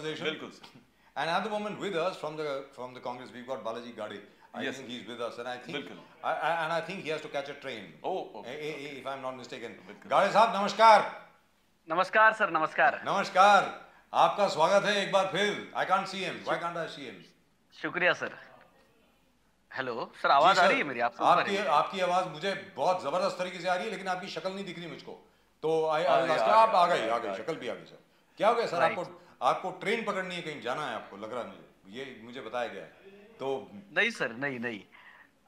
conversation. बिल्कुल sir. And at the moment with us from the Congress, we've got Balaji Gade. I think he's with us, and I think I think he has to catch a train. If I'm not mistaken. Gade साहब नमस्कार. नमस्कार sir, नमस्कार. नमस्कार. आपका स्वागत है एक बार फिर. I can't see him. Why can't I see him? शुक्रिया सर. हेलो सर, आवाज आ रही है मेरी आपको? आपकी आवाज मुझे बहुत जबरदस्त तरीके से आ रही है, लेकिन आपकी शक्ल नहीं दिख रही मुझको. तो आप आ गई, शक्ल भी आ गई सर. क्या हो गया सर? आपको ट्रेन पकड़नी है, कहीं जाना है आपको, लग रहा है मुझे बताया गया है. तो नहीं सर, नहीं.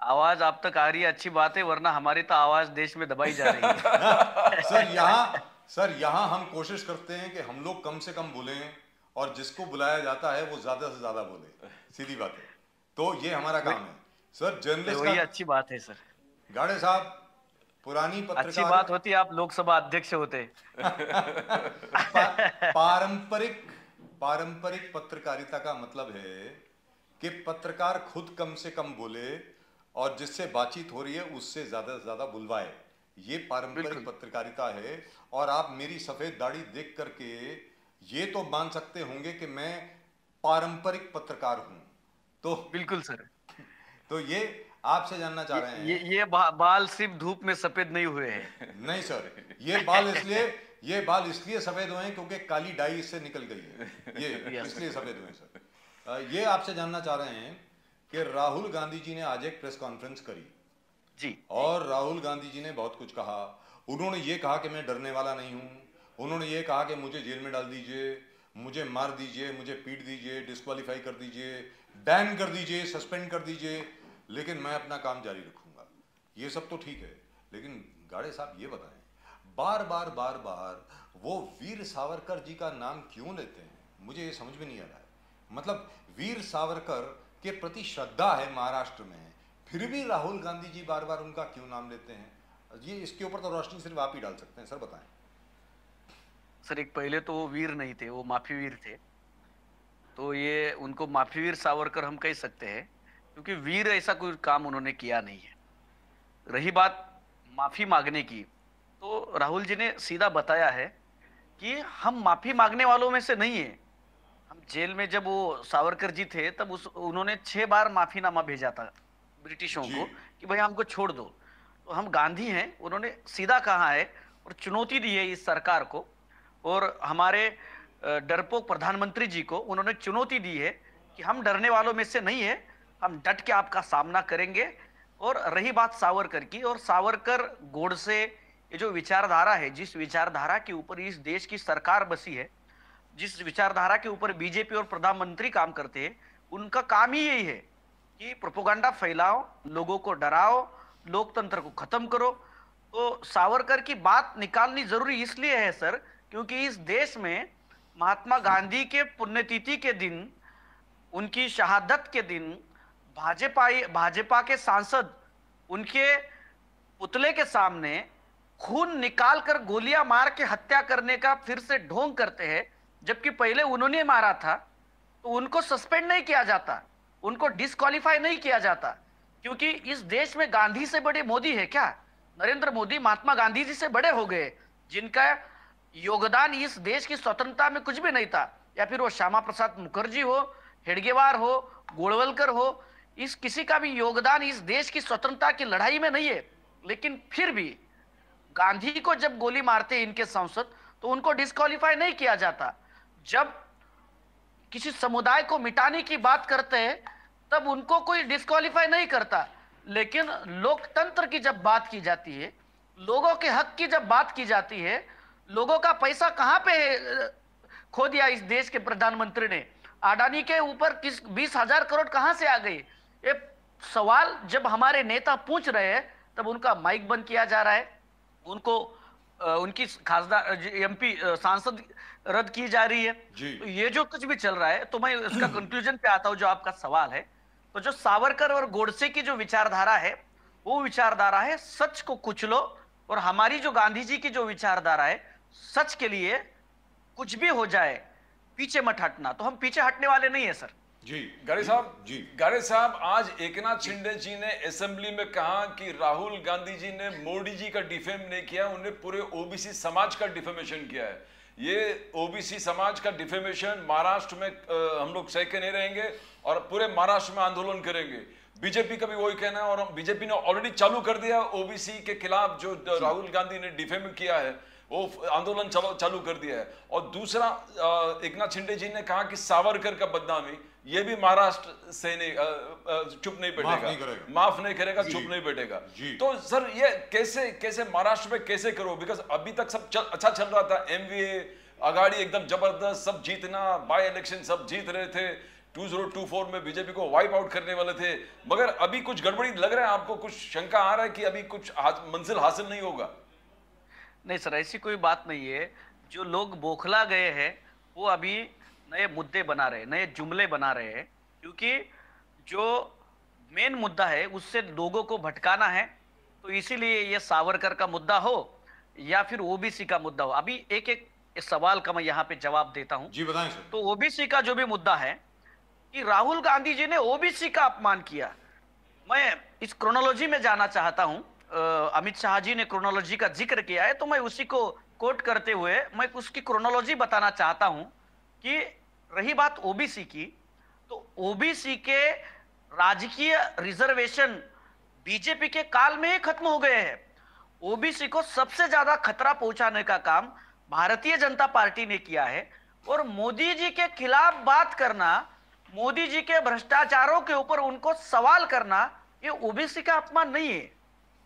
आवाज आप तक आ रही है, अच्छी बात है, वरना हमारी तो आवाज देश में दबाई जा रही है. सर यहाँ हम कोशिश करते हैं कि हम लोग कम से कम बोलें और जिसको बुलाया जाता है वो ज्यादा से ज्यादा बोले. सीधी बात है. तो ये हमारा काम है सर. जर्नलिस्ट वही अच्छी बात है सर. गाड़े साहब, पुरानी पत्रकार, अच्छी बात होती है आप लोकसभा अध्यक्ष होते. पारंपरिक पत्रकारिता का मतलब है कि पत्रकार खुद कम से कम बोले और जिससे बातचीत हो रही है उससे ज्यादा से ज्यादा बुलवाए. ये पारंपरिक पत्रकारिता है. और आप मेरी सफेद दाढ़ी देख करके ये तो मान सकते होंगे कि मैं पारंपरिक पत्रकार हूं. तो बिल्कुल सर. तो ये आपसे जानना चाह रहे हैं. ये बाल सिर्फ धूप में सफेद नहीं हुए हैं. नहीं सर, ये बाल इसलिए सफेद हुए हैं क्योंकि काली डाई इससे निकल गई है. ये इसलिए सफेद हुए सर. ये आपसे जानना चाह रहे हैं कि राहुल गांधी जी ने आज एक प्रेस कॉन्फ्रेंस करी जी. और राहुल गांधी जी ने बहुत कुछ कहा. उन्होंने ये कहा कि मैं डरने वाला नहीं हूं. उन्होंने ये कहा कि मुझे जेल में डाल दीजिए, मुझे मार दीजिए, मुझे पीट दीजिए, डिस्क्वालीफाई कर दीजिए, बैन कर दीजिए, सस्पेंड कर दीजिए, लेकिन मैं अपना काम जारी रखूंगा. ये सब तो ठीक है, लेकिन गाड़े साहब ये बताएं, बार बार वो वीर सावरकर जी का नाम क्यों लेते हैं? मुझे ये समझ में नहीं आ रहा है. मतलब वीर सावरकर के प्रति श्रद्धा है महाराष्ट्र में, फिर भी राहुल गांधी जी बार बार उनका क्यों नाम लेते हैं? ये इसके ऊपर तो रोशनी सिर्फ आप ही डाल सकते हैं. सर बताएं. सर, एक पहले तो वो वीर नहीं थे, वो माफी वीर थे. तो ये उनको माफी वीर सावरकर हम कह सकते हैं, क्योंकि वीर ऐसा कोई काम उन्होंने किया नहीं है. रही बात माफी मांगने की, तो राहुल जी ने सीधा बताया है कि हम माफी मांगने वालों में से नहीं है. हम जेल में जब वो सावरकर जी थे तब उन्होंने 6 बार माफीनामा भेजा था ब्रिटिशों को कि भाई हमको छोड़ दो. तो हम गांधी हैं, उन्होंने सीधा कहा है और चुनौती दी है इस सरकार को, और हमारे डरपोक प्रधानमंत्री जी को उन्होंने चुनौती दी है कि हम डरने वालों में से नहीं है, हम डट के आपका सामना करेंगे. और रही बात सावरकर की, और सावरकर गोडसे, ये जो विचारधारा है, जिस विचारधारा के ऊपर इस देश की सरकार बसी है, जिस विचारधारा के ऊपर बीजेपी और प्रधानमंत्री काम करते हैं, उनका काम ही यही है कि प्रोपेगेंडा फैलाओ, लोगों को डराओ, लोकतंत्र को खत्म करो. तो सावरकर की बात निकालनी जरूरी इसलिए है सर, क्योंकि इस देश में महात्मा गांधी के पुण्यतिथि के दिन, उनकी शहादत के दिन, भाजपा के सांसद उनके पुतले के सामने खून निकालकर गोलियां मार के हत्या करने का फिर से ढोंग करते हैं, जबकि पहले उन्होंने मारा था. तो उनको सस्पेंड नहीं किया जाता, उनको डिस्क्वालीफाई नहीं किया जाता, क्योंकि इस देश में गांधी से बड़े मोदी है क्या? नरेंद्र मोदी महात्मा गांधी जी से बड़े हो गए, जिनका योगदान इस देश की स्वतंत्रता में कुछ भी नहीं था. या फिर वो श्यामा प्रसाद मुखर्जी हो, हेडगेवार हो, गोलवलकर हो, इस किसी का भी योगदान इस देश की स्वतंत्रता की लड़ाई में नहीं है. लेकिन फिर भी गांधी को जब गोली मारते इनके सांसद, तो उनको डिस्क्वालीफाई नहीं किया जाता. जब किसी समुदाय को मिटाने की बात करते हैं तब उनको कोई डिस्क्वालीफाई नहीं करता. लेकिन लोकतंत्र की जब बात की जाती है, लोगों के हक की जब बात की जाती है, लोगों का पैसा कहां पे खो दिया इस देश के प्रधानमंत्री ने? अडानी के ऊपर किस 20,000 करोड़ कहां से आ गई? ये सवाल जब हमारे नेता पूछ रहे हैं तब उनका माइक बंद किया जा रहा है, उनको उनकी खासदार एमपी सांसद रद्द की जा रही है. तो ये जो कुछ भी चल रहा है, तो मैं इसका कंक्लूजन पे आता हूं जो आपका सवाल है. तो जो सावरकर और गोडसे की जो विचारधारा है, वो विचारधारा है सच को कुचलो, और हमारी जो गांधी जी की जो विचारधारा है, सच के लिए कुछ भी हो जाए पीछे मत हटना. तो हम पीछे हटने वाले नहीं है सर. जी गाड़े साहब, आज एकनाथ शिंदे जी ने असेंबली में कहा कि राहुल गांधी जी ने मोदी जी का डिफेम नहीं किया, उन्हें पूरे ओबीसी समाज का डिफेमेशन किया है. ये ओबीसी समाज का डिफेमेशन महाराष्ट्र में हम लोग सह के नहीं रहेंगे और पूरे महाराष्ट्र में आंदोलन करेंगे। बीजेपी का भी वही कहना है और बीजेपी ने ऑलरेडी चालू कर दिया ओबीसी के खिलाफ जो राहुल गांधी ने डिफेम किया है वो आंदोलन चालू कर दिया है। और दूसरा एकनाथ शिंदे जी ने कहा कि सावरकर का बदनामी ये भी महाराष्ट्र से नहीं चुप नहीं बैठेगा, माफ नहीं करेगा, चुप नहीं बैठेगा। तो सर ये कैसे कैसे महाराष्ट्र में कैसे करो, बिकॉज अभी तक सब अच्छा चल रहा था, एमवीए अगाड़ी एकदम जबरदस्त, सब जीतना, बाय इलेक्शन सब जीत रहे थे, 2024 में बीजेपी को वाइप आउट करने वाले थे, मगर अभी कुछ गड़बड़ी लग रहा है आपको, कुछ शंका आ रहा है कि अभी कुछ मंजिल हासिल नहीं होगा? नहीं सर, ऐसी कोई बात नहीं है। जो लोग बौखला गए हैं वो अभी नए मुद्दे बना रहे, नए जुमले बना रहे हैं, क्योंकि जो मेन मुद्दा है उससे लोगों को भटकाना है। तो इसीलिए ये सावरकर का मुद्दा हो या फिर ओबीसी का मुद्दा हो, अभी एक एक सवाल का मैं यहाँ पे जवाब देता हूँ। जी बताएं सर। तो ओबीसी का जो भी मुद्दा है कि राहुल गांधी जी ने ओबीसी का अपमान किया, मैं इस क्रोनोलॉजी में जाना चाहता हूं। अमित शाह जी ने क्रोनोलॉजी का जिक्र किया है तो मैं उसी को कोट करते हुए मैं उसकी क्रोनोलॉजी बताना चाहता हूं कि रही बात ओबीसी की, तो ओबीसी के राजकीय रिजर्वेशन बीजेपी के काल में ही खत्म हो गए हैं। ओबीसी को सबसे ज्यादा खतरा पहुंचाने का काम भारतीय जनता पार्टी ने किया है और मोदी जी के खिलाफ बात करना, मोदी जी के भ्रष्टाचारों के ऊपर उनको सवाल करना, ये ओबीसी का अपमान नहीं है।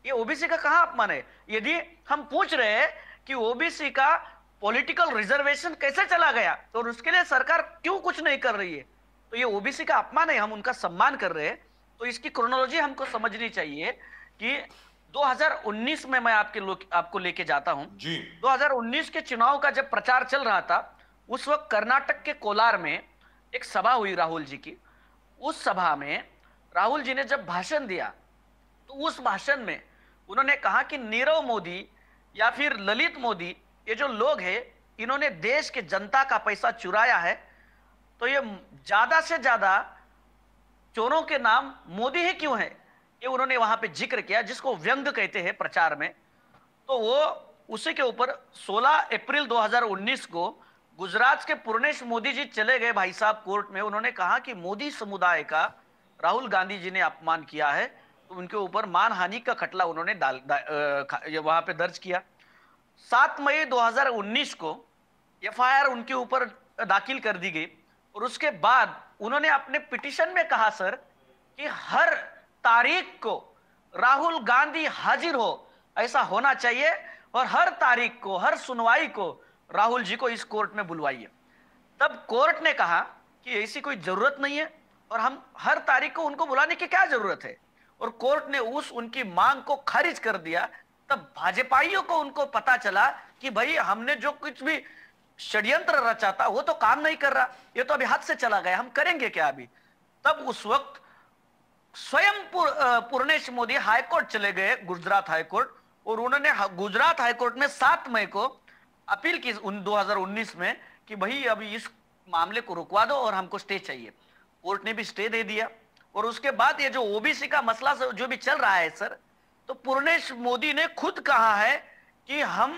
ये ओबीसी का कहां अपमान है? यदि हम पूछ रहे हैं कि ओबीसी का पॉलिटिकल रिजर्वेशन कैसे चला गया तो उसके लिए सरकार क्यों कुछ नहीं कर रही है, तो ये ओबीसी का अपमान है, हम उनका सम्मान कर रहे हैं। तो इसकी क्रोनोलॉजी हमको समझनी चाहिए कि 2019 में मैं आपको लेके जाता हूं जी। 2019 के चुनाव का जब प्रचार चल रहा था उस वक्त कर्नाटक के कोलार में एक सभा हुई राहुल जी की। उस सभा में राहुल जी ने जब भाषण दिया तो उस भाषण में उन्होंने कहा कि नीरव मोदी या फिर ललित मोदी, ये जो लोग हैं, इन्होंने देश के जनता का पैसा चुराया है, तो ये ज्यादा से ज्यादा चोरों के नाम मोदी ही क्यों है, ये उन्होंने वहां पे जिक्र किया, जिसको व्यंग कहते हैं प्रचार में। तो वो उसी के ऊपर 16 अप्रैल 2019 को गुजरात के पूर्णेश मोदी जी चले गए भाई साहब कोर्ट में। उन्होंने कहा कि मोदी समुदाय का राहुल गांधी जी ने अपमान किया है, तो उनके ऊपर मानहानि का खटला उन्होंने वहां पे दर्ज किया। 7 मई 2019 को एफआईआर उनके ऊपर दाखिल कर दी गई और उसके बाद उन्होंने अपने पिटीशन में कहा सर कि हर तारीख को राहुल गांधी हाजिर हो, ऐसा होना चाहिए, और हर तारीख को, हर सुनवाई को राहुल जी को इस कोर्ट में बुलवाइए। तब कोर्ट ने कहा कि ऐसी कोई जरूरत नहीं है और हम हर तारीख को उनको बुलाने की क्या जरूरत है, और कोर्ट ने उनकी मांग को खारिज कर दिया। तब भाजपाइयों को उनको पता चला कि भाई हमने जो कुछ भी षड्यंत्र रचा था वो तो काम नहीं कर रहा, ये तो अभी हाथ से चला गया, हम करेंगे क्या अभी। तब उस वक्त स्वयं पूर्णेश मोदी हाईकोर्ट चले गए, गुजरात हाईकोर्ट, और उन्होंने गुजरात हाईकोर्ट में 7 मई को अपील की 2019 में कि भाई अभी इस मामले को रुकवा दो और हमको स्टे चाहिए। कोर्ट ने भी स्टे दे दिया। और उसके बाद ये जो ओबीसी का मसला जो भी चल रहा है सर, तो पूर्णेश मोदी ने खुद कहा है कि हम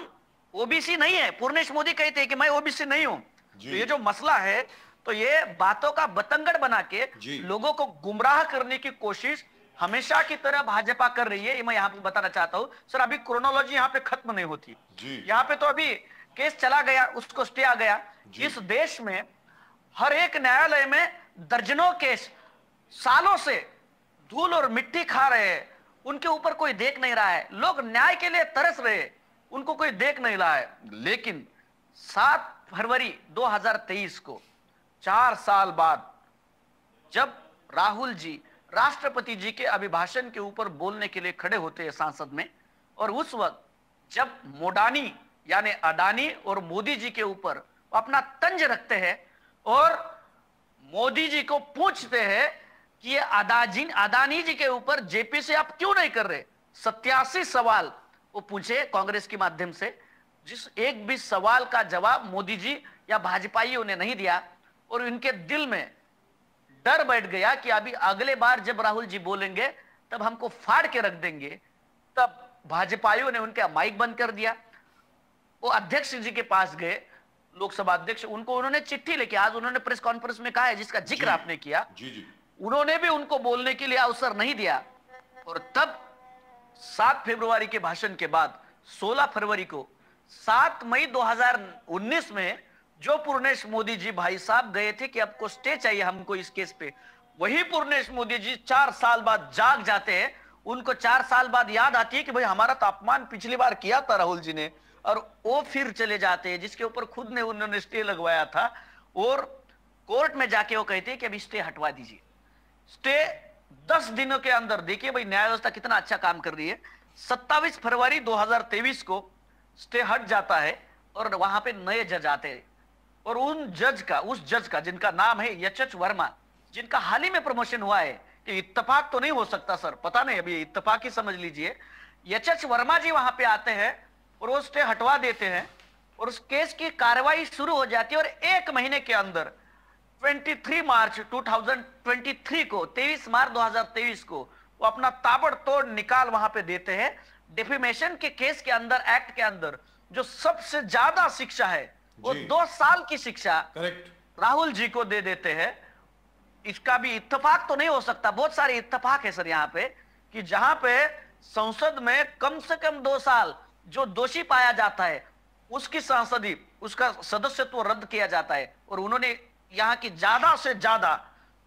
ओबीसी नहीं है। पूर्णेश मोदी कहते हैं कि मैं ओबीसी नहीं हूं। तो ये जो मसला है, तो ये बातों का बतंगड़ बना के लोगों को गुमराह करने की कोशिश हमेशा की तरह भाजपा कर रही है। ये मैं यहाँ पे बताना चाहता हूँ सर। अभी क्रोनोलॉजी यहाँ पे खत्म नहीं होती, यहाँ पे तो अभी केस चला गया, उसको स्टे आ गया। इस देश में हर एक न्यायालय में दर्जनों केस सालों से धूल और मिट्टी खा रहे हैं, उनके ऊपर कोई देख नहीं रहा है। लोग न्याय के लिए तरस रहे हैं, उनको कोई देख नहीं रहा है। लेकिन 7 फरवरी 2023 को 4 साल बाद जब राहुल जी राष्ट्रपति जी के अभिभाषण के ऊपर बोलने के लिए खड़े होते हैं सांसद में, और उस वक्त जब मोडानी यानी अडानी और मोदी जी के ऊपर अपना तंज रखते हैं और मोदी जी को पूछते हैं कि ये अडानी जी के ऊपर जेपी से आप क्यों नहीं कर रहे, 87 सवाल वो पूछे कांग्रेस के माध्यम से, जिस एक भी सवाल का जवाब मोदी जी या भाजपाइयों ने नहीं दिया। और इनके दिल में डर बैठ गया कि अभी अगले बार जब राहुल जी बोलेंगे तब हमको फाड़ के रख देंगे। तब भाजपाइयों ने उनका माइक बंद कर दिया। वो अध्यक्ष जी के पास गए लोकसभा अध्यक्ष, उनको उन्होंने चिट्ठी लेके आज उन्होंने प्रेस कॉन्फ्रेंस में कहा है, जिसका जिक्र जी आपने किया, जी जी उन्होंने भी उनको बोलने के लिए अवसर नहीं दिया। और तब 7 फरवरी के भाषण के बाद 16 फरवरी को 7 मई 2019 में जो पूर्णेश मोदी जी भाई साहब गए थे कि आपको स्टे चाहिए हमको इस केस पे, वही पूर्णेश मोदी जी 4 साल बाद जाग जाते हैं। उनको 4 साल बाद याद आती है कि भाई हमारा तो अपमान पिछली बार किया था राहुल जी ने, और वो फिर चले जाते हैं, जिसके ऊपर खुद ने उन्होंने स्टे लगवाया था। और कोर्ट में जाके वो कहते हैं कि अभी स्टे हटवा दीजिए। स्टे 10 दिनों के अंदर, देखिए भाई न्याय व्यवस्था कितना अच्छा काम कर रही है। 27 फरवरी 2023 को स्टे हट जाता है और वहां पे नए जज आते हैं। और उस जज का जिनका नाम है एच वर्मा, जिनका हाल ही में प्रमोशन हुआ है, कि इत्तेफाक तो नहीं हो सकता सर, पता नहीं, अभी इत्तेफाक ही समझ लीजिए। एच वर्मा जी वहां पे आते हैं और वो स्टे हटवा देते हैं और उस केस की कार्रवाई शुरू हो जाती है। और 1 महीने के अंदर 23 मार्च 2023 को, 23 मार्च 2023 को वो अपना ताबड़तोड़ निकाल वहां पे देते हैं। डिफेमेशन के केस के अंदर, एक्ट के अंदर जो सबसे ज्यादा शिक्षा है वो 2 साल की शिक्षा करेक्ट राहुल जी को दे देते हैं। इसका भी इत्तेफाक तो नहीं हो सकता, बहुत सारे इत्तेफाक है सर यहाँ पे, कि जहां पे संसद में कम से कम 2 साल जो दोषी पाया जाता है उसकी सांसदी, उसका सदस्यत्व रद्द किया जाता है। और उन्होंने यहाँ की ज्यादा से ज्यादा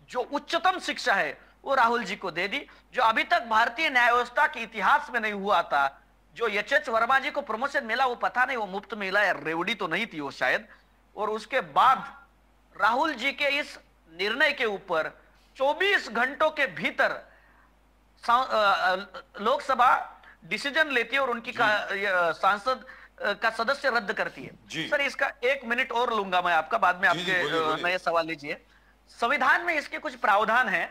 जो उच्चतम शिक्षा है वो राहुल जी को दे दी, जो अभी तक भारतीय न्याय व्यवस्था के इतिहास में नहीं हुआ था। जो एच वर्मा जी को प्रमोशन मिला वो पता नहीं वो मुफ्त में मिला या रेवड़ी तो नहीं थी वो शायद। और उसके बाद राहुल जी के इस निर्णय के ऊपर 24 घंटों के भीतर लोकसभा डिसीजन लेती है और उनकी सांसद का सदस्य रद्द करती है। सर इसका 1 मिनट और लूंगा मैं आपका, बाद में आपके नए सवाल लीजिए। संविधान में इसके कुछ प्रावधान है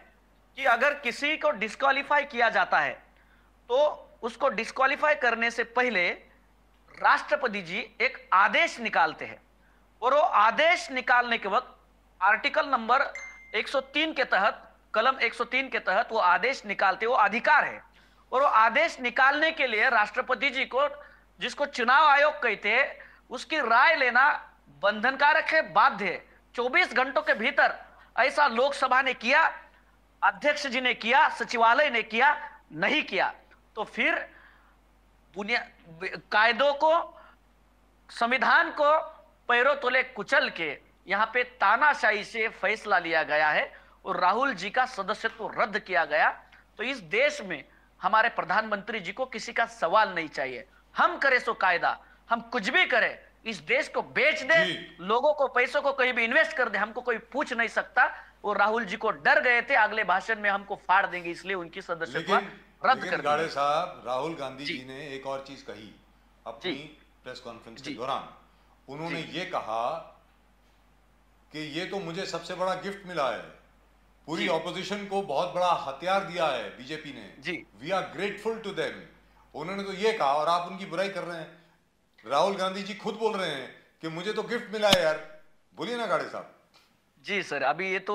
कि अगर किसी को डिस्क्वालीफाई किया जाता है तो उसको डिस्क्वालीफाई करने से पहले राष्ट्रपति जी एक आदेश निकालते हैं। और वो आदेश निकालने के वक्त आर्टिकल नंबर 103 के तहत, कलम 103 के तहत वो आदेश निकालते, वो अधिकार है। और वो आदेश निकालने के लिए राष्ट्रपति जी को, जिसको चुनाव आयोग कहते हैं, उसकी राय लेना बंधनकारक है, बाध्य है। 24 घंटों के भीतर ऐसा लोकसभा ने किया, अध्यक्ष जी ने किया, सचिवालय ने किया, नहीं किया तो फिर कायदों को, संविधान को पैरों तले कुचल के यहाँ पे तानाशाही से फैसला लिया गया है और राहुल जी का सदस्यत्व रद्द किया गया। तो इस देश में हमारे प्रधानमंत्री जी को किसी का सवाल नहीं चाहिए। हम करें सो कायदा, हम कुछ भी करें, इस देश को बेच दे, लोगों को पैसों को कहीं भी इन्वेस्ट कर दे, हमको कोई पूछ नहीं सकता। वो राहुल जी को डर गए थे अगले भाषण में हमको फाड़ देंगे, इसलिए उनकी सदस्यता रद्द कर गाड़े साहब, राहुल गांधी जी ने एक और चीज कही अपनी प्रेस कॉन्फ्रेंस के दौरान। उन्होंने ये कहा कि ये तो मुझे सबसे बड़ा गिफ्ट मिला है, पूरी ऑपोजिशन को बहुत बड़ा हथियार दिया है बीजेपी ने, we are grateful to them. उन्होंने तो ये कहा और आप उनकी बुराई कर रहे हैं। राहुल गांधी जी खुद बोल रहे हैं कि मुझे तो गिफ्ट मिला है यार। बोलिए ना गाड़े साहब। जी सर, अभी ये तो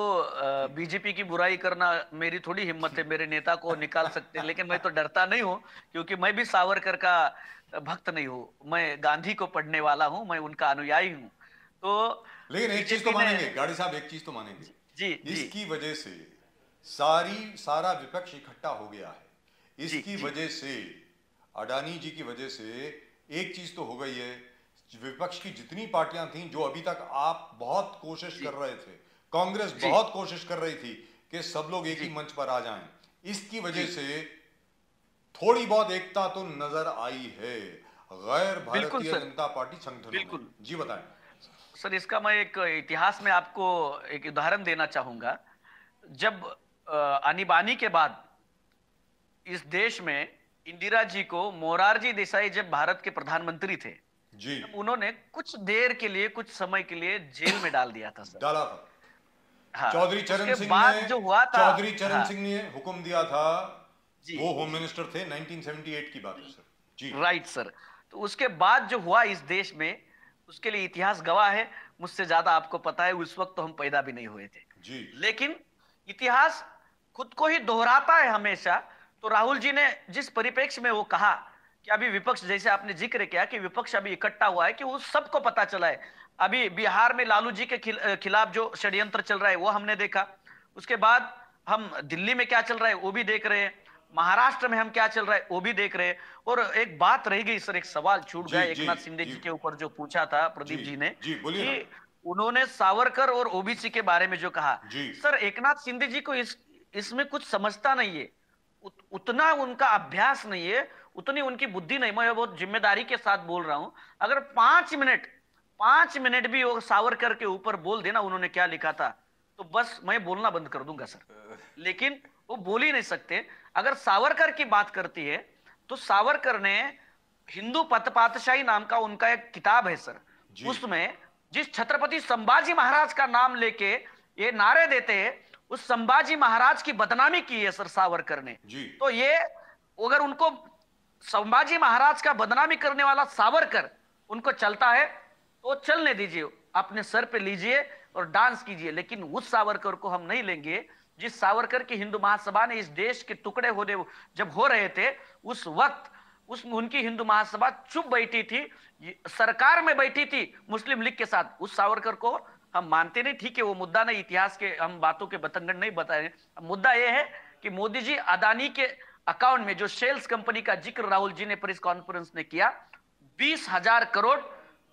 बीजेपी की बुराई करना मेरी थोड़ी हिम्मत है, मेरे नेता को निकाल सकते हैं, लेकिन मैं तो डरता नहीं हूँ क्योंकि मैं भी सावरकर का भक्त नहीं हूँ, मैं गांधी को पढ़ने वाला हूँ, मैं उनका अनुयायी हूँ। तो लेकिन एक चीज तो मानेंगे गाड़ी साहब, एक चीज तो मानेंगे जी, इसकी वजह से सारा विपक्ष इकट्ठा हो गया है। इसकी वजह से, अडानी जी की वजह से एक चीज तो हो गई है, विपक्ष की जितनी पार्टियां थीं जो अभी तक आप बहुत कोशिश कर रहे थे, कांग्रेस बहुत कोशिश कर रही थी कि सब लोग एक ही मंच पर आ जाएं, इसकी वजह से थोड़ी बहुत एकता तो नजर आई है गैर भारतीय जनता पार्टी संगठनों में। जी बताएं सर। इसका मैं एक इतिहास में आपको एक उदाहरण देना चाहूंगा। जब आनी-बानी के बाद इस देश में इंदिरा जी को मोरारजी देसाई जब भारत के प्रधानमंत्री थे जी, उन्होंने कुछ देर के लिए, कुछ समय के लिए जेल में डाल दिया था सर। डाला था। हाँ, चौधरी चरण सिंह ने जो हुआ था, चौधरी चरण सिंह ने हुक्म दिया था, वो होम जी, मिनिस्टर थे, 1978 की बात है सर। जी राइट सर। तो उसके बाद जो हुआ इस देश में, उसके लिए इतिहास गवाह है, मुझसे ज्यादा आपको पता है, उस वक्त तो हम पैदा भी नहीं हुए थे जी। लेकिन इतिहास खुद को ही दोहराता है हमेशा। तो राहुल जी ने जिस परिप्रेक्ष्य में वो कहा कि अभी विपक्ष, जैसे आपने जिक्र किया कि विपक्ष अभी इकट्ठा हुआ है, कि वो सबको पता चला है अभी बिहार में लालू जी के खिलाफ जो षड्यंत्र चल रहा है वो हमने देखा। उसके बाद हम दिल्ली में क्या चल रहा है वो भी देख रहे हैं, महाराष्ट्र में हम क्या चल रहा है वो भी देख रहे हैं। और एक बात रह गई सर, एक सवाल छूट गया एकनाथ शिंदे जी के ऊपर जो पूछा था प्रदीप जी ने, बोलिए ना। कि उन्होंने सावरकर और ओबीसी के बारे में जो कहा, सर एकनाथ शिंदे जी को इसमें कुछ समझता नहीं है, उतना उनका अभ्यास नहीं है, उतनी उनकी बुद्धि नहीं। मैं बहुत जिम्मेदारी के साथ बोल रहा हूं, अगर 5 मिनट भी वो सावरकर के ऊपर बोल देना उन्होंने क्या लिखा था, तो बस मैं बोलना बंद कर दूंगा सर। लेकिन वो बोल ही नहीं सकते। अगर सावरकर की बात करती है तो सावरकर ने हिंदू पथपातशाही नाम का उनका एक किताब है सर, उसमें जिस छत्रपति संभाजी महाराज का नाम लेके ये नारे देते हैं, उस संभाजी महाराज की बदनामी की है सर सावरकर ने। तो ये अगर उनको संभाजी महाराज का बदनामी करने वाला सावरकर उनको चलता है तो चलने दीजिए, अपने सर पे लीजिए और डांस कीजिए, लेकिन उस सावरकर को हम नहीं लेंगे जिस सावरकर की हिंदू महासभा ने इस देश के टुकड़े होने जब हो रहे थे उस वक्त उनकी हिंदू महासभा चुप बैठी थी, सरकार में बैठी थी मुस्लिम लीग के साथ। उस सावरकर को हम मानते नहीं, ठीक है वो मुद्दा नहीं, इतिहास के हम बातों के बतंगड़ नहीं बताए। मुद्दा यह है कि मोदी जी अदानी के अकाउंट में जो शेल्स कंपनी का जिक्र राहुल जी ने प्रेस कॉन्फ्रेंस में किया, 20,000 करोड़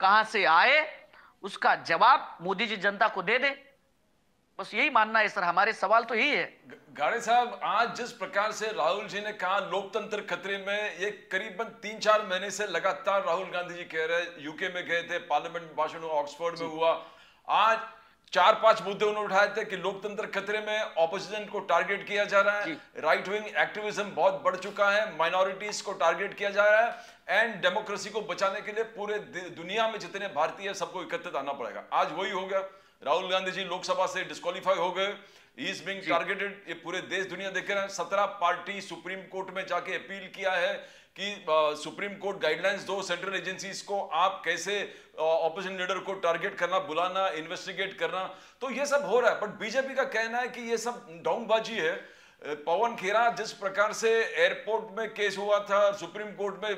कहां से आए उसका जवाब मोदी जी जनता को दे दे, बस यही मानना है सर। हमारे सवाल तो यही है। गाड़े साहब, आज जिस प्रकार से राहुल जी ने कहा लोकतंत्र खतरे में, ये करीबन 3-4 महीने से लगातार राहुल गांधी जी कह रहे, यूके में गए थे, पार्लियामेंट में भाषण हुआ, ऑक्सफोर्ड में हुआ, आज 4-5 मुद्दे उन्होंने उठाए थे कि लोकतंत्र खतरे में, ऑपोजिशन को टारगेट किया जा रहा है, राइट विंग एक्टिविज्म बहुत बढ़ चुका है, माइनॉरिटीज को टारगेट किया जा रहा है, एंड डेमोक्रेसी को बचाने के लिए पूरे दुनिया में जितने भारतीय सबको एकत्रित आना पड़ेगा। आज वही हो गया, राहुल गांधी जी लोकसभा से डिस्क्वालीफाई हो गए, इज बीइंग टारगेटेड। ये पूरे देश दुनिया देख रहे हैं। 17 पार्टी सुप्रीम कोर्ट में जाके अपील किया है कि सुप्रीम कोर्ट गाइडलाइंस दो सेंट्रल एजेंसीज को, आप कैसे ऑपोजिशन लीडर को टारगेट करना, बुलाना, इन्वेस्टिगेट करना। तो ये सब हो रहा है, बट बीजेपी का कहना है कि ये सब ढोंगबाजी है। पवन खेरा जिस प्रकार से एयरपोर्ट में केस हुआ था, सुप्रीम कोर्ट में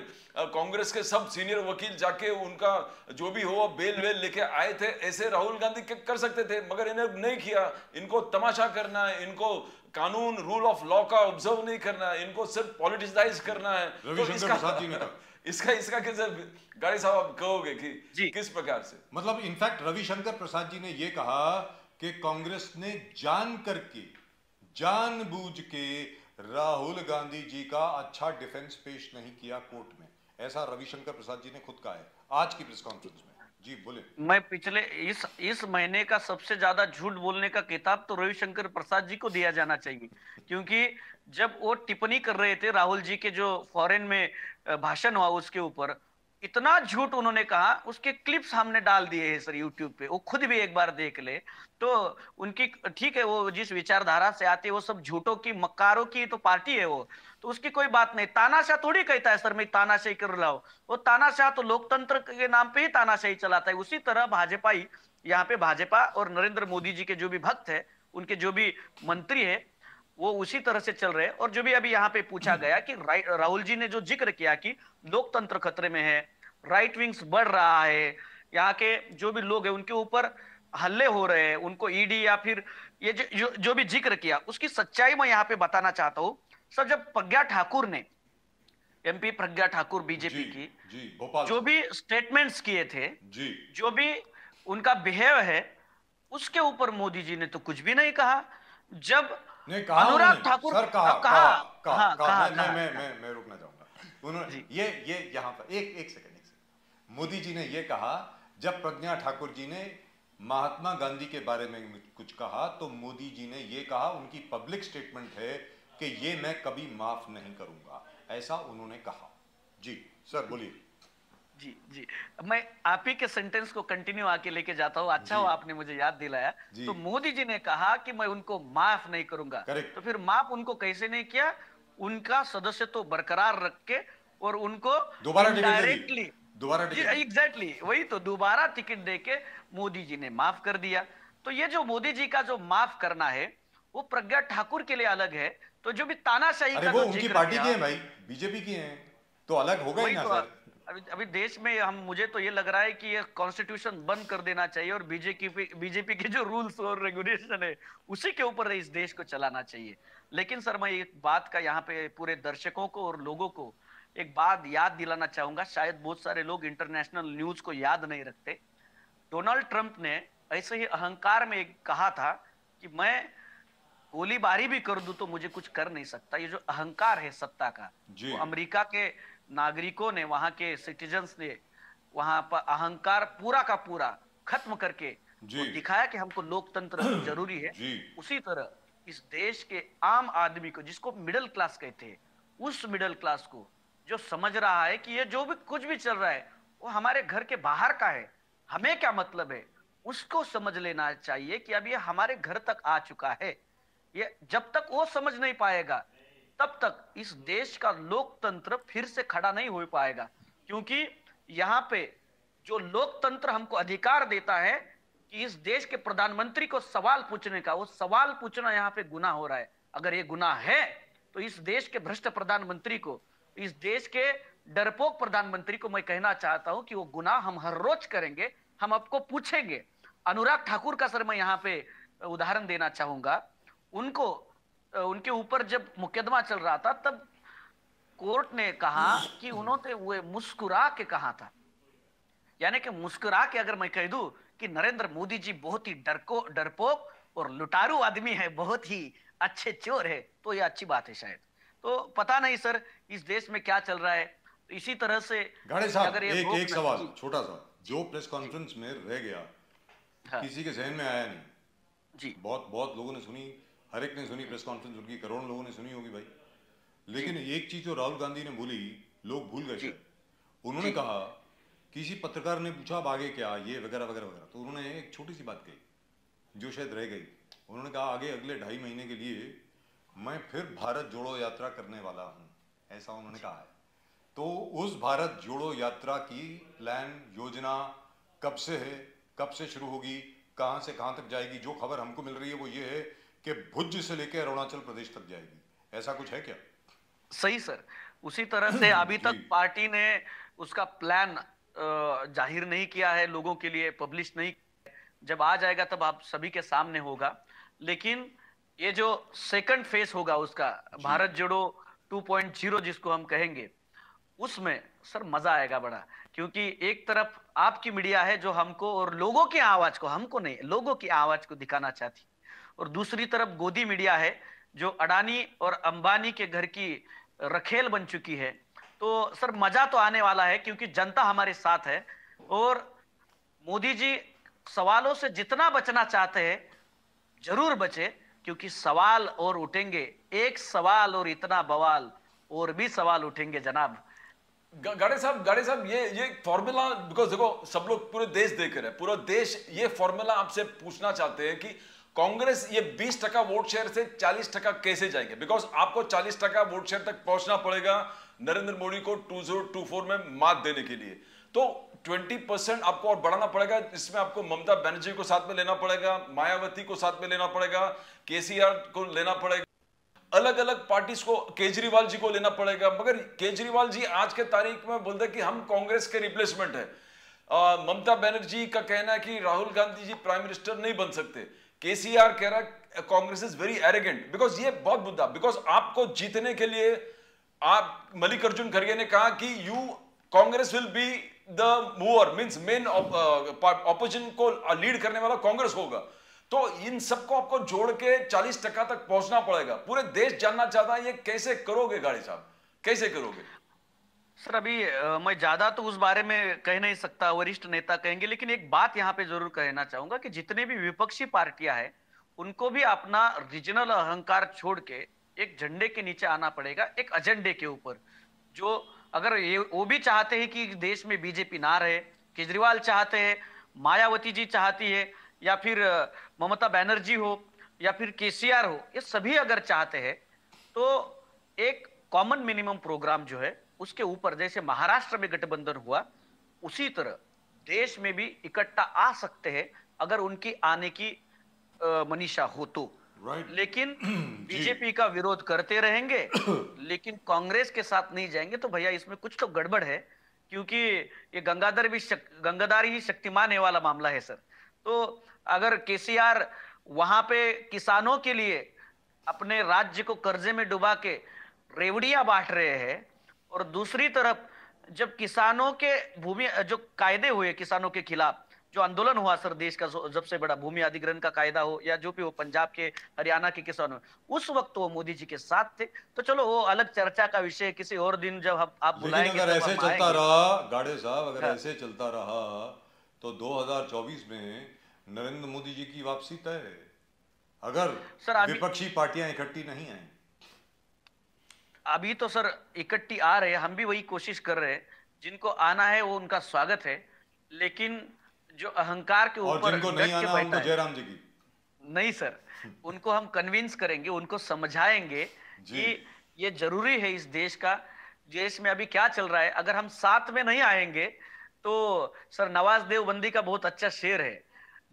कांग्रेस के सब सीनियर वकील जाके उनका जो भी हो बेल वेल लेके आए थे, ऐसे राहुल गांधी कर सकते थे, मगर इन्हें नहीं किया। इनको तमाशा करना है, इनको कानून रूल ऑफ लॉ का ऑब्जर्व नहीं करना है, इनको सिर्फ पॉलिटिसाइज करना है। तो इसका कैसे गाड़ी साहब आप कहोगे कि किस प्रकार से? मतलब इनफैक्ट रविशंकर प्रसाद जी ने यह कहा कि कांग्रेस ने जानबूझ के राहुल गांधी जी का अच्छा डिफेंस पेश नहीं किया कोर्ट में, ऐसा रविशंकर प्रसाद जी ने खुद कहा है आज की प्रेस कॉन्फ्रेंस में। जी बोले। मैं पिछले इस महीने का सबसे ज्यादा झूठ बोलने का किताब तो रविशंकर प्रसाद जी को दिया जाना चाहिए, क्योंकि जब वो टिप्पणी कर रहे थे राहुल जी के जो फॉरेन में भाषण हुआ उसके ऊपर, इतना झूठ उन्होंने कहा, उसके क्लिप्स हमने डाल दिए हैं सर यूट्यूब पे, वो खुद भी एक बार देख ले। तो उनकी ठीक है, वो जिस विचारधारा से आते वो सब झूठों की मक्कारों की तो पार्टी है वो, तो उसकी कोई बात नहीं। तानाशाह थोड़ी कहता है सर मैं तानाशाही कर रहा हूं, वो तानाशाह तो लोकतंत्र के नाम पे ही तानाशाही चलाता है। उसी तरह भाजपा ही यहाँ पे भाजपा और नरेंद्र मोदी जी के जो भी भक्त है, उनके जो भी मंत्री है, वो उसी तरह से चल रहे हैं। और जो भी अभी यहाँ पे पूछा गया कि राहुल जी ने जो जिक्र किया कि लोकतंत्र खतरे में है, राइट विंग्स बढ़ रहा है, यहाँ के जो भी लोग हैं उनके ऊपर हल्ले हो रहे हैं, उनको ईडी या फिर ये जो भी जिक्र किया, उसकी सच्चाई मैं यहाँ पे बताना चाहता हूँ सर। जब प्रज्ञा ठाकुर ने, एमपी प्रज्ञा ठाकुर बीजेपी की जो भी स्टेटमेंट्स किए थे, जो भी उनका बिहेव है, उसके ऊपर मोदी जी ने तो कुछ भी नहीं कहा। जब अनुराग ठाकुर कहा, मैं रुकना चाहूंगा, उन्होंने ये यहाँ पर एक सेकंड मोदी जी ने ये कहा, जब प्रज्ञा ठाकुर जी ने महात्मा गांधी के बारे में कुछ कहा तो मोदी जी ने ये कहा, उनकी पब्लिक स्टेटमेंट है कि ये मैं कभी माफ नहीं करूंगा, ऐसा उन्होंने कहा। जी सर बोलिए। जी मैं आप ही के सेंटेंस को कंटिन्यू आके लेके जाता हूँ, अच्छा हो आपने मुझे याद दिलाया। तो मोदी जी ने कहा कि मैं उनको माफ नहीं करूंगा, तो फिर माफ उनको कैसे नहीं किया? उनका सदस्य तो बरकरार रख के और उनको डायरेक्टली एग्जैक्टली वही तो दोबारा टिकट देके मोदी जी ने माफ कर दिया। तो ये जो मोदी जी का जो माफ करना है वो प्रज्ञा ठाकुर के लिए अलग है। तो जो भी तानाशाही का वो उनकी पार्टी की है भाई, बीजेपी की है, तो अलग होगा ही ना सर। अभी अभी देश में मुझे तो ये लग रहा है कि ये कॉन्स्टिट्यूशन बंद कर देना चाहिए और बीजेपी के जो रूल्स और रेगुलेशन है उसी के ऊपर इस देश को चलाना चाहिए। लेकिन सर मैं एक बात का यहाँ पे पूरे दर्शकों को और लोगों को एक बात याद दिलाना चाहूंगा, शायद बहुत सारे लोग इंटरनेशनल न्यूज को याद नहीं रखते। डोनाल्ड ट्रंप ने ऐसे ही अहंकार में कहा था कि मैं गोलीबारी भी कर दूं तो मुझे कुछ कर नहीं सकता। ये जो अहंकार है सत्ता का, जी। वो अमेरिका के नागरिकों ने, वहां के सिटीजन्स ने वहां पर अहंकार पूरा का पूरा खत्म करके वो दिखाया कि हमको लोकतंत्र जरूरी है। उसी तरह इस देश के आम आदमी को, जिसको मिडिल क्लास कहते हैं, उस मिडिल क्लास को जो समझ रहा है कि ये जो भी कुछ भी चल रहा है वो हमारे घर के बाहर का है, हमें क्या मतलब है, उसको समझ लेना चाहिए कि अब ये हमारे घर तक आ चुका है। ये जब तक वो समझ नहीं पाएगा तब तक इस देश का लोकतंत्र फिर से खड़ा नहीं हो पाएगा। क्योंकि यहाँ पे जो लोकतंत्र हमको अधिकार देता है कि इस देश के प्रधानमंत्री को सवाल पूछने का, वो सवाल पूछना यहाँ पे गुनाह हो रहा है। अगर ये गुनाह है तो इस देश के भ्रष्ट प्रधानमंत्री को, इस देश के डरपोक प्रधानमंत्री को मैं कहना चाहता हूं कि वो गुनाह हम हर रोज करेंगे, हम आपको पूछेंगे। अनुराग ठाकुर का सर मैं यहाँ पे उदाहरण देना चाहूंगा। उनके ऊपर जब मुकदमा चल रहा था तब कोर्ट ने कहा कि उन्होंने वो मुस्कुरा के कहा था, यानी कि मुस्कुरा के अगर मैं कह दूं कि नरेंद्र मोदी जी बहुत ही डरपोक और लुटारू आदमी है, बहुत ही अच्छे चोर है, तो ये अच्छी बात है शायद। तो पता नहीं सर इस देश में क्या चल रहा है। तो इसी तरह से गाड़े साहब एक सवाल छोटा सा, जो प्रेस कॉन्फ्रेंस में रह गया, हाँ। किसी के जहन में आया नहीं जी। बहुत लोगों ने सुनी, हर एक ने सुनी प्रेस कॉन्फ्रेंस, उनकी करोड़ों लोगों ने सुनी होगी भाई। लेकिन एक चीज जो राहुल गांधी ने बोली लोग भूल गए। उन्होंने कहा, किसी पत्रकार ने पूछा अब आगे क्या, ये वगैरह वगैरह वगैरह, तो उन्होंने एक छोटी सी बात कही जो शायद रह गई। उन्होंने कहा आगे अगले 2.5 महीने के लिए मैं फिर भारत जोड़ो यात्रा करने वाला हूं, ऐसा उन्होंने कहा है। तो उस भारत जोड़ो यात्रा की प्लान, योजना कब से है, कब से शुरू होगी, कहां से कहां तक जाएगी? जो खबर हमको मिल रही है वो ये है कि भुज से लेकर अरुणाचल प्रदेश तक जाएगी, ऐसा कुछ है क्या? सही सर, उसी तरह से अभी तक पार्टी ने उसका प्लान जाहिर नहीं किया है, लोगों के लिए पब्लिश नहीं। जब आ जाएगा तब आप सभी के सामने होगा। लेकिन ये जो सेकंड फेज होगा उसका, भारत जोड़ो 2.0 जिसको हम कहेंगे, उसमें सर मजा आएगा बड़ा। क्योंकि एक तरफ आपकी मीडिया है जो हमको और लोगों की आवाज को, हमको नहीं, लोगों की आवाज को दिखाना चाहती, और दूसरी तरफ गोदी मीडिया है जो अडानी और अंबानी के घर की रखेल बन चुकी है। तो सर मजा तो आने वाला है क्योंकि जनता हमारे साथ है। और मोदी जी सवालों से जितना बचना चाहते हैं जरूर बचे, क्योंकि सवाल और उठेंगे, एक सवाल और इतना बवाल, और भी सवाल उठेंगे जनाब। गाड़े साहब ये फॉर्मूला, बिकॉज देखो सब लोग पूरे देश देख रहे हैं, पूरा देश ये फॉर्मूला आपसे पूछना चाहते हैं कि कांग्रेस ये 20% वोट शेयर से 40% कैसे जाएंगे? बिकॉज आपको 40% वोट शेयर तक पहुंचना पड़ेगा नरेंद्र मोदी को 2024 में मात देने के लिए। तो 20% आपको और बढ़ाना पड़ेगा। इसमें आपको ममता बनर्जी को साथ में लेना पड़ेगा, मायावती को साथ में लेना पड़ेगा, केसीआर को लेना पड़ेगा, अलग अलग पार्टीज को, केजरीवाल जी को लेना पड़ेगा। मगर केजरीवाल जी आज के तारीख में बोलते हैं कि हम कांग्रेस के रिप्लेसमेंट है। ममता बनर्जी का कहना है कि राहुल गांधी जी प्राइम मिनिस्टर नहीं बन सकते। केसीआर कह रहा है Congress is very arrogant. Because ये बहुत मुद्दा, बिकॉज आपको जीतने के लिए आप, मल्लिकार्जुन खड़गे ने कहा कि Congress will be the mover, means main opposition को लीड करने वाला कांग्रेस होगा। तो इन सबको आपको जोड़ के 40% तक पहुंचना पड़ेगा। पूरे देश जानना चाहता है ये कैसे करोगे गाड़ी साहब, कैसे करोगे? सर अभी मैं ज्यादा तो उस बारे में कह नहीं सकता, वरिष्ठ नेता कहेंगे। लेकिन एक बात यहाँ पे जरूर कहना चाहूंगा कि जितने भी विपक्षी पार्टियां हैं उनको भी अपना रीजनल अहंकार छोड़ के एक झंडे के नीचे आना पड़ेगा, एक एजेंडे के ऊपर। जो अगर ये वो भी चाहते हैं कि देश में बीजेपी ना रहे, केजरीवाल चाहते हैं, मायावती जी चाहती है, या फिर ममता बनर्जी हो, या फिर केसीआर हो, ये सभी अगर चाहते हैं तो एक कॉमन मिनिमम प्रोग्राम जो है उसके ऊपर, जैसे महाराष्ट्र में गठबंधन हुआ उसी तरह देश में भी इकट्ठा आ सकते हैं अगर उनकी आने की मनीषा हो तो। लेकिन बीजेपी का विरोध करते रहेंगे लेकिन कांग्रेस के साथ नहीं जाएंगे तो भैया इसमें कुछ तो गड़बड़ है। क्योंकि ये गंगाधार ही शक्तिमान है वाला मामला है सर। तो अगर केसीआर वहां पे किसानों के लिए अपने राज्य को कर्जे में डुबा के रेवड़ियां बांट रहे हैं, और दूसरी तरफ जब किसानों के भूमि जो कायदे हुए किसानों के खिलाफ, जो आंदोलन हुआ सर देश का सबसे बड़ा भूमि अधिग्रहण का कायदा हो या जो भी हो, पंजाब के हरियाणा के किसानों, उस वक्त वो मोदी जी के साथ थे। तो चलो वो अलग चर्चा का विषय, किसी और दिन जब आप लेकिन बुलाएंगे अगर तब ऐसे हम चलता आएंगे। रहा गाड़े साहब, अगर हाँ। ऐसे चलता रहा तो 2024 में नरेंद्र मोदी जी की वापसी तय है, अगर सर अभी विपक्षी पार्टियां इकट्ठी नहीं हैं। अभी तो सर इकट्ठी आ रहे हैं, हम भी वही कोशिश कर रहे हैं। जिनको आना है वो उनका स्वागत है, लेकिन जो अहंकार के और ऊपर जिनको डट नहीं के आना बैठा उनको है, जयराम जी की। नहीं सर, उनको हम कन्विंस करेंगे, उनको समझाएंगे जी। कि ये जरूरी है। इस देश में अभी क्या चल रहा है, अगर हम साथ में नहीं आएंगे तो सर नवाज देवबंदी का बहुत अच्छा शेर है,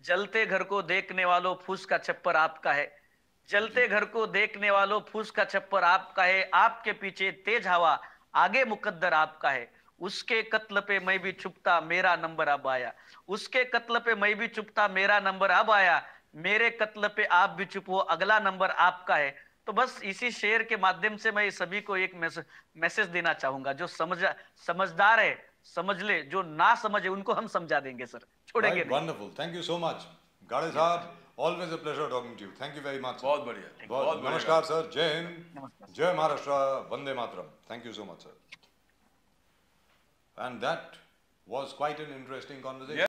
जलते घर को देखने वालों फूस का छप्पर आपका है। जलते घर को देखने वालों फूस का छप्पर आपका है, आपके पीछे तेज हवा, आगे मुकद्दर आपका है। उसके कत्ल पे मैं भी छुपता, मेरा नंबर अब आया। उसके कत्ल पे मैं भी छुपता, मेरा नंबर अब आया। मेरे कत्ल पे आप भी चुप हो, अगला नंबर आपका है। तो बस इसी शेर के माध्यम से मैं सभी को एक मैसेज देना चाहूंगा। जो समझदार है समझ ले, जो ना समझे उनको हम समझा देंगे सर, छोड़ेंगे राइट, नहीं। Wonderful, thank you so much Gade साहब, always a pleasure talking to you, thank you very much. बहुत बढ़िया, बहुत बढ़िया। नमस्कार सर, जय हिंद, नमस्कार। जय Maharashtra, Vande Mataram, thank you so much sir. And that was quite an interesting conversation.